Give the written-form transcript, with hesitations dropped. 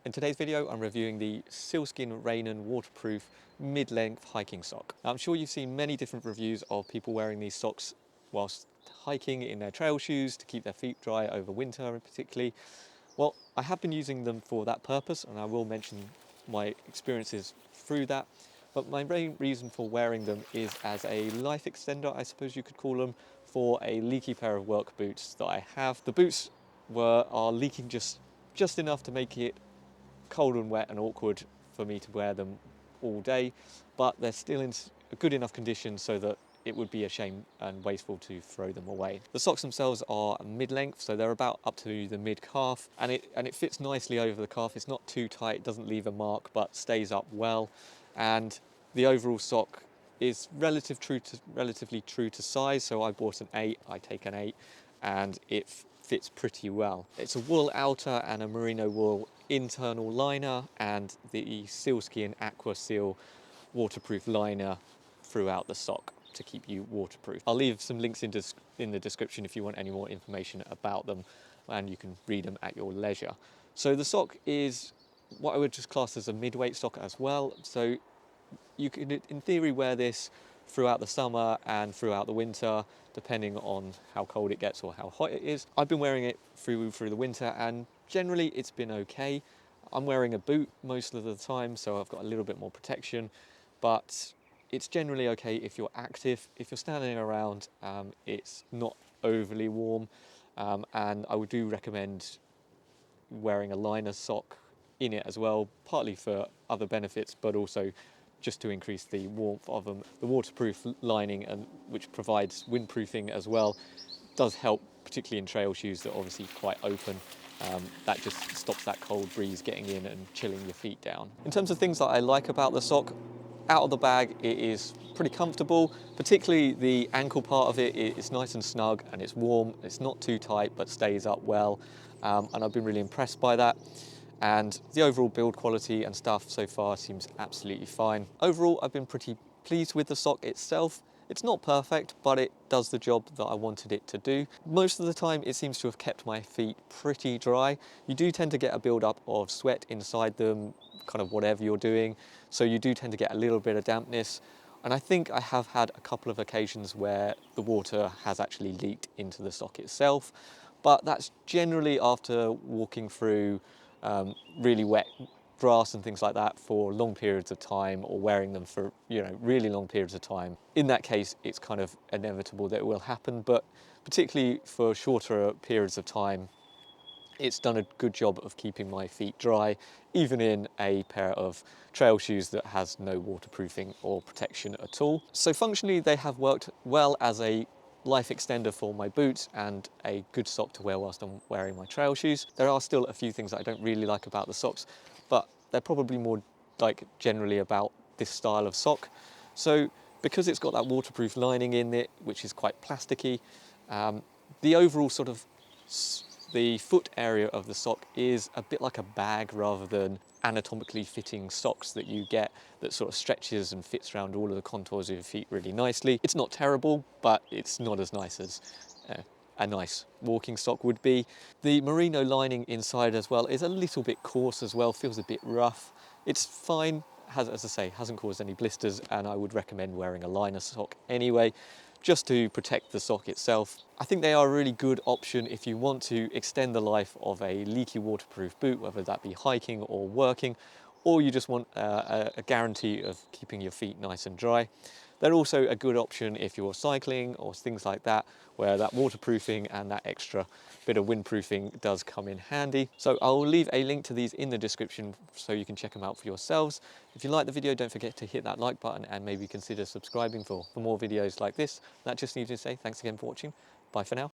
In today's video, I'm reviewing the SEALSKINZ Raynham waterproof mid-length hiking sock. Now, I'm sure you've seen many different reviews of people wearing these socks whilst hiking in their trail shoes to keep their feet dry over winter particularly. Well, I have been using them for that purpose, and I will mention my experiences through that. But my main reason for wearing them is as a life extender, I suppose you could call them, for a leaky pair of work boots that I have. The boots are leaking just enough to make it cold and wet and awkward for me to wear them all day, but they're still in a good enough condition so that it would be a shame and wasteful to throw them away. The socks themselves are mid-length, so they're about up to the mid-calf, and it fits nicely over the calf. It's not too tight, it doesn't leave a mark, but stays up well. And the overall sock is relatively true to size, so I bought an 8, I take an 8, and it fits pretty well. It's a wool outer and a merino wool internal liner, and the SEALSKIN Aqua Seal waterproof liner throughout the sock to keep you waterproof. I'll leave some links in the description if you want any more information about them, and you can read them at your leisure. So the sock is what I would just class as a mid-weight sock as well. So you can, in theory, wear this throughout the summer and throughout the winter, depending on how cold it gets or how hot it is. I've been wearing it through the winter, and generally it's been okay. I'm wearing a boot most of the time, so I've got a little bit more protection, but it's generally okay if you're active. If you're standing around, it's not overly warm, and I would do recommend wearing a liner sock in it as well, partly for other benefits, but also just to increase the warmth of them. The waterproof lining, which provides windproofing as well, does help, particularly in trail shoes that are obviously quite open. That just stops that cold breeze getting in and chilling your feet down. In terms of things that I like about the sock, out of the bag it is pretty comfortable, particularly the ankle part of it. It's nice and snug and it's warm. It's not too tight but stays up well, and I've been really impressed by that. And the overall build quality and stuff so far seems absolutely fine. Overall, I've been pretty pleased with the sock itself. It's not perfect, but it does the job that I wanted it to do. Most of the time, it seems to have kept my feet pretty dry. You do tend to get a build-up of sweat inside them, kind of whatever you're doing, so you do tend to get a little bit of dampness. And I think I have had a couple of occasions where the water has actually leaked into the sock itself, but that's generally after walking through really wet grass and things like that for long periods of time, or wearing them for really long periods of time. In that case, it's kind of inevitable that it will happen, but particularly for shorter periods of time, it's done a good job of keeping my feet dry, even in a pair of trail shoes that has no waterproofing or protection at all. So functionally, they have worked well as a life extender for my boots and a good sock to wear whilst I'm wearing my trail shoes. There are still a few things that I don't really like about the socks, but they're probably more like generally about this style of sock. So because it's got that waterproof lining in it, which is quite plasticky, the overall sort of the foot area of the sock is a bit like a bag rather than anatomically fitting socks that you get that sort of stretches and fits around all of the contours of your feet really nicely. It's not terrible, but it's not as nice as a nice walking sock would be. The merino lining inside as well is a little bit coarse as well, feels a bit rough. It's fine, as I say, hasn't caused any blisters, and I would recommend wearing a liner sock anyway, just to protect the sock itself. I think they are a really good option if you want to extend the life of a leaky waterproof boot, whether that be hiking or working, or you just want a guarantee of keeping your feet nice and dry. They're also a good option if you're cycling or things like that, where that waterproofing and that extra bit of windproofing does come in handy. So I'll leave a link to these in the description so you can check them out for yourselves. If you like the video, don't forget to hit that like button and maybe consider subscribing for more videos like this. That just leaves me to say thanks again for watching. Bye for now.